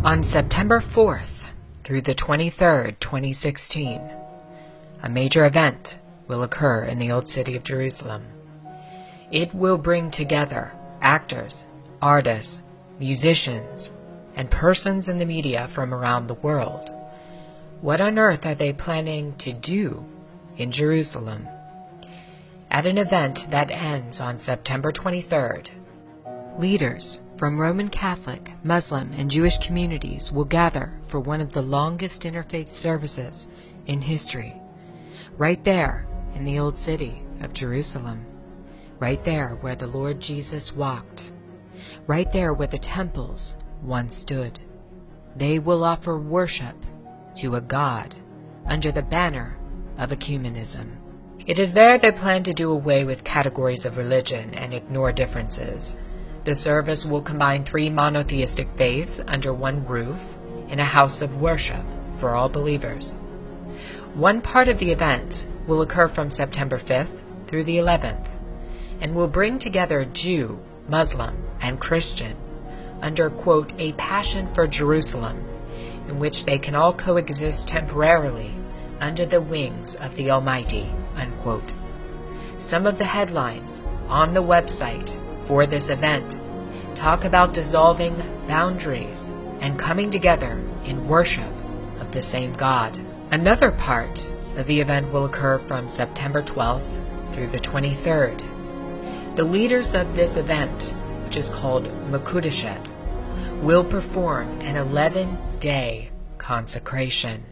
On September 4th through the 23rd, 2016, a major event will occur in the Old City of Jerusalem. It will bring together actors, artists, musicians, and persons in the media from around the world. What on earth are they planning to do in Jerusalem? At an event that ends on September 23rd, leaders from Roman Catholic, Muslim, and Jewish communities will gather for one of the longest interfaith services in history, right there in the Old City of Jerusalem, right there where the Lord Jesus walked, right there where the temples once stood. They will offer worship to a God under the banner of ecumenism. It is there they plan to do away with categories of religion and ignore differences. The service will combine 3 monotheistic faiths under one roof in a house of worship for all believers. One part of the event will occur from September 5th through the 11th and will bring together Jew, Muslim, and Christian under, quote, a passion for Jerusalem, in which they can all coexist temporarily under the wings of the Almighty, unquote. Some of the headlines on the website for this event talk about dissolving boundaries and coming together in worship of the same God. Another part of the event will occur from September 12th through the 23rd. The leaders of this event, which is called Makudeshet, will perform an 11-day consecration.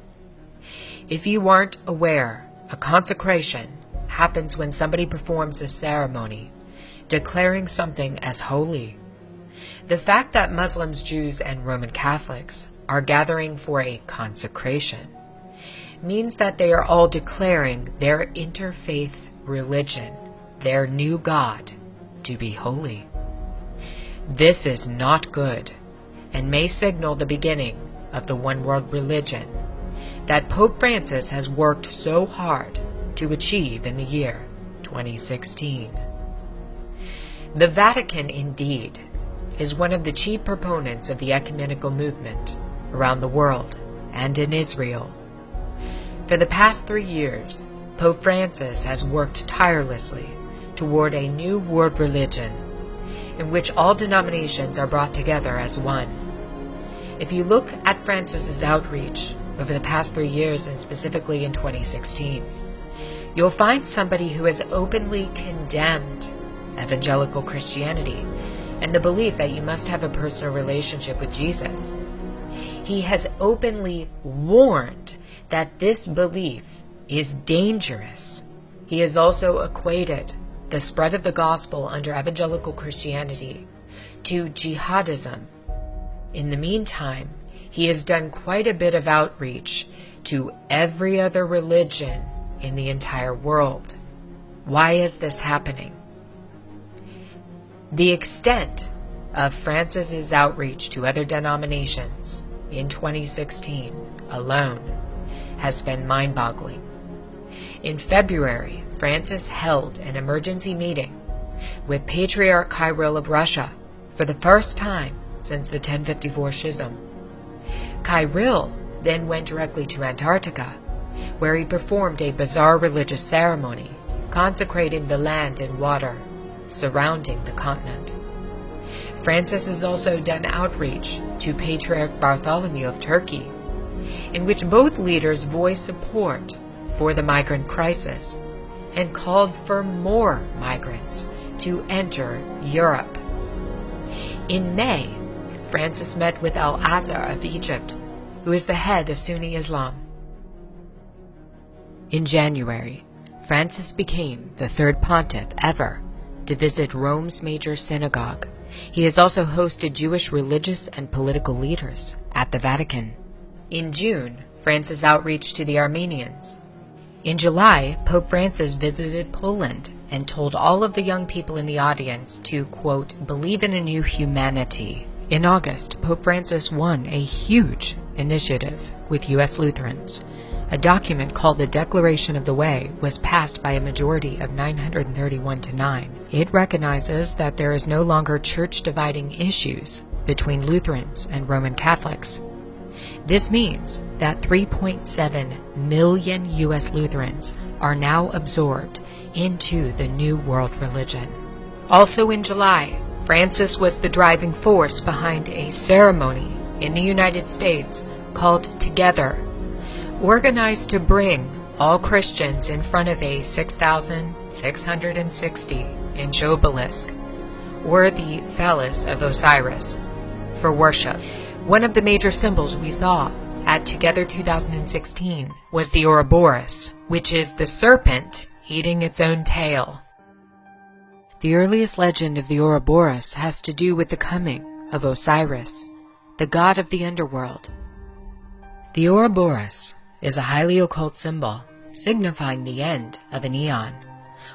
If you aren't aware, a consecration happens when somebody performs a ceremony declaring something as holy. The fact that Muslims, Jews, and Roman Catholics are gathering for a consecration means that they are all declaring their interfaith religion, their new God, to be holy. This is not good and may signal the beginning of the one-world religion that Pope Francis has worked so hard to achieve in the year 2016. The Vatican, indeed, is one of the chief proponents of the ecumenical movement around the world and in Israel. For the past 3 years, Pope Francis has worked tirelessly toward a new world religion in which all denominations are brought together as one. If you look at Francis's outreach over the past 3 years, and specifically in 2016, you'll find somebody who has openly condemned evangelical Christianity and the belief that you must have a personal relationship with Jesus. He has openly warned that this belief is dangerous. He has also equated the spread of the gospel under evangelical Christianity to jihadism. In the meantime, he has done quite a bit of outreach to every other religion in the entire world. Why is this happening? The extent of Francis's outreach to other denominations in 2016 alone has been mind-boggling. In February, Francis held an emergency meeting with Patriarch Kirill of Russia for the first time since the 1054 Schism. Kirill then went directly to Antarctica, where he performed a bizarre religious ceremony consecrating the land and water surrounding the continent. Francis has also done outreach to Patriarch Bartholomew of Turkey, in which both leaders voiced support for the migrant crisis and called for more migrants to enter Europe. In May, Francis met with Al-Azhar of Egypt, who is the head of Sunni Islam. In January, Francis became the 3rd pontiff ever to visit Rome's major synagogue. He has also hosted Jewish religious and political leaders at the Vatican. In June, Francis outreached to the Armenians. In July, Pope Francis visited Poland and told all of the young people in the audience to, quote, believe in a new humanity. In August, Pope Francis won a huge initiative with U.S. Lutherans A document called the Declaration of the Way was passed by a majority of 931 to 9. It recognizes that there is no longer church-dividing issues between Lutherans and Roman Catholics. This means that 3.7 million U.S. Lutherans are now absorbed into the New World Religion. Also in July, Francis was the driving force behind a ceremony in the United States called Together, organized to bring all Christians in front of a 6,660-inch obelisk, or the phallus of Osiris, for worship. One of the major symbols we saw at Together 2016 was the Ouroboros, which is the serpent eating its own tail. The earliest legend of the Ouroboros has to do with the coming of Osiris, the god of the underworld. The Ouroboros is a highly occult symbol signifying the end of an eon,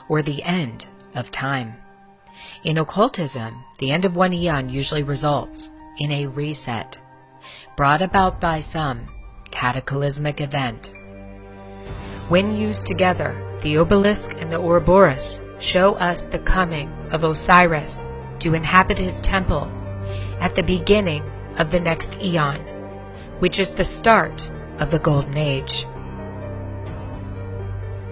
or the end of time. In occultism, the end of one eon usually results in a reset, brought about by some cataclysmic event. When used together, the obelisk and the Ouroboros show us the coming of Osiris to inhabit his temple at the beginning of the next eon, which is the start of the Golden Age.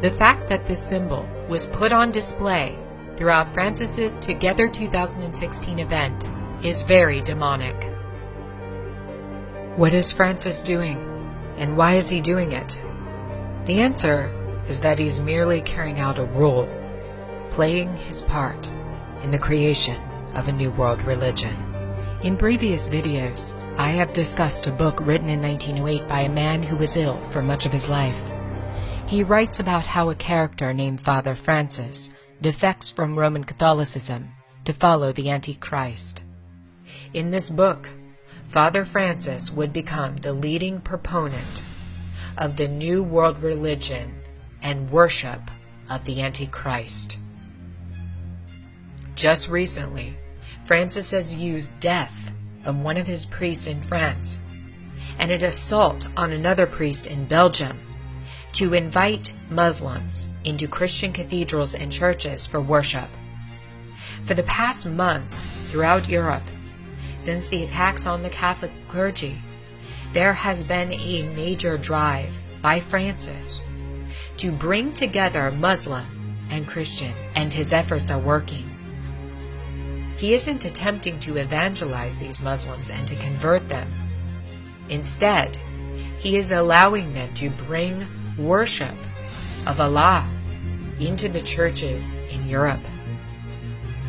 The fact that this symbol was put on display throughout Francis's Together 2016 event is very demonic. What is Francis doing, and why is he doing it? The answer is that he's merely carrying out a role, playing his part in the creation of a new world religion. In previous videos, I have discussed a book written in 1908 by a man who was ill for much of his life. He writes about how a character named Father Francis defects from Roman Catholicism to follow the Antichrist. In this book, Father Francis would become the leading proponent of the New World Religion and worship of the Antichrist. Just recently, Francis has used death of one of his priests in France and an assault on another priest in Belgium to invite Muslims into Christian cathedrals and churches for worship. For the past month, throughout Europe, since the attacks on the Catholic clergy, there has been a major drive by Francis to bring together Muslim and Christian, and his efforts are working. He isn't attempting to evangelize these Muslims and to convert them. Instead, he is allowing them to bring worship of Allah into the churches in Europe.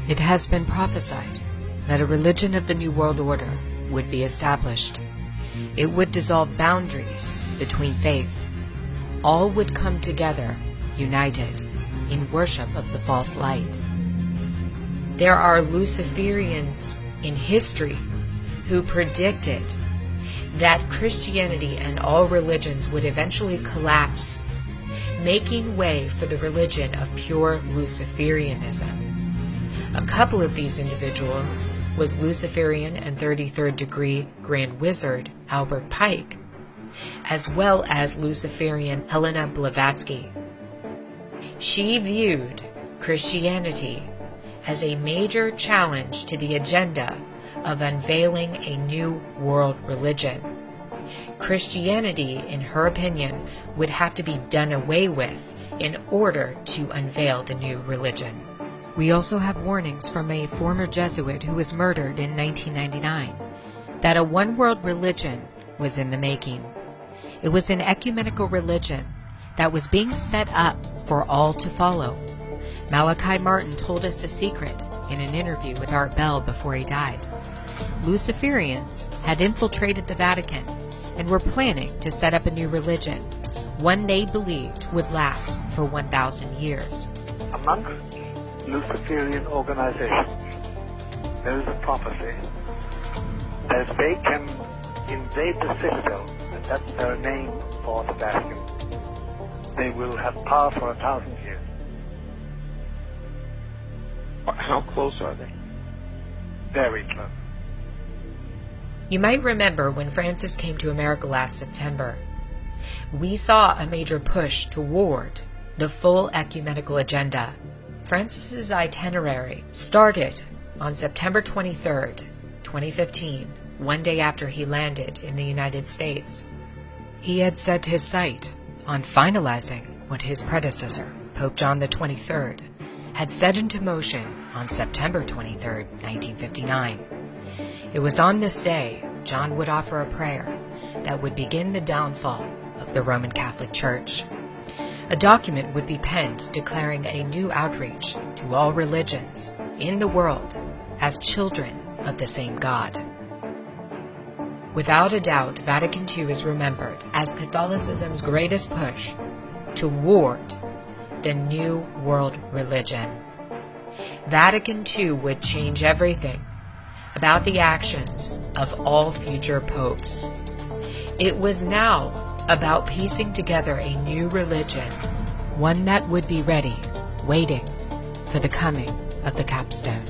It has been prophesied that a religion of the New World Order would be established. It would dissolve boundaries between faiths. All would come together, united, in worship of the false light. There are Luciferians in history who predicted that Christianity and all religions would eventually collapse, making way for the religion of pure Luciferianism. A couple of these individuals was Luciferian and 33rd degree Grand Wizard Albert Pike, as well as Luciferian Helena Blavatsky. She viewed Christianity as a major challenge to the agenda of unveiling a new world religion. Christianity, in her opinion, would have to be done away with in order to unveil the new religion. We also have warnings from a former Jesuit who was murdered in 1999 that a one-world religion was in the making. It was an ecumenical religion that was being set up for all to follow. Malachi Martin told us a secret in an interview with Art Bell before he died. Luciferians had infiltrated the Vatican and were planning to set up a new religion, one they believed would last for 1,000 years. Amongst Luciferian organizations, there is a prophecy that if they can invade the citadel, and that's their name for the Vatican, they will have power for 1,000 years. How close are they? Very close. You might remember when Francis came to America last September. We saw a major push toward the full ecumenical agenda. Francis's itinerary started on September 23rd, 2015, one day after he landed in the United States. He had set his sight on finalizing what his predecessor, Pope John the 23rd, had set into motion on September 23, 1959. It was on this day John would offer a prayer that would begin the downfall of the Roman Catholic Church. A document would be penned declaring a new outreach to all religions in the world as children of the same God. Without a doubt, Vatican II is remembered as Catholicism's greatest push toward the new world religion. Vatican II would change everything about the actions of all future popes. It was now about piecing together a new religion, one that would be ready, waiting for the coming of the capstone.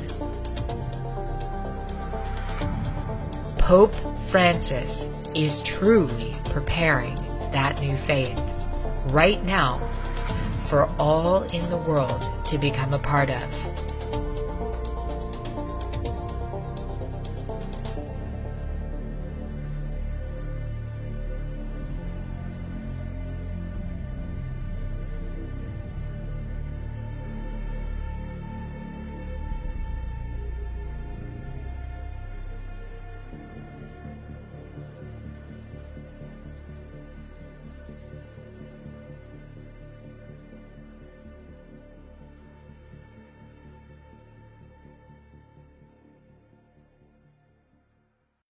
Pope Francis is truly preparing that new faith right now for all in the world to become a part of.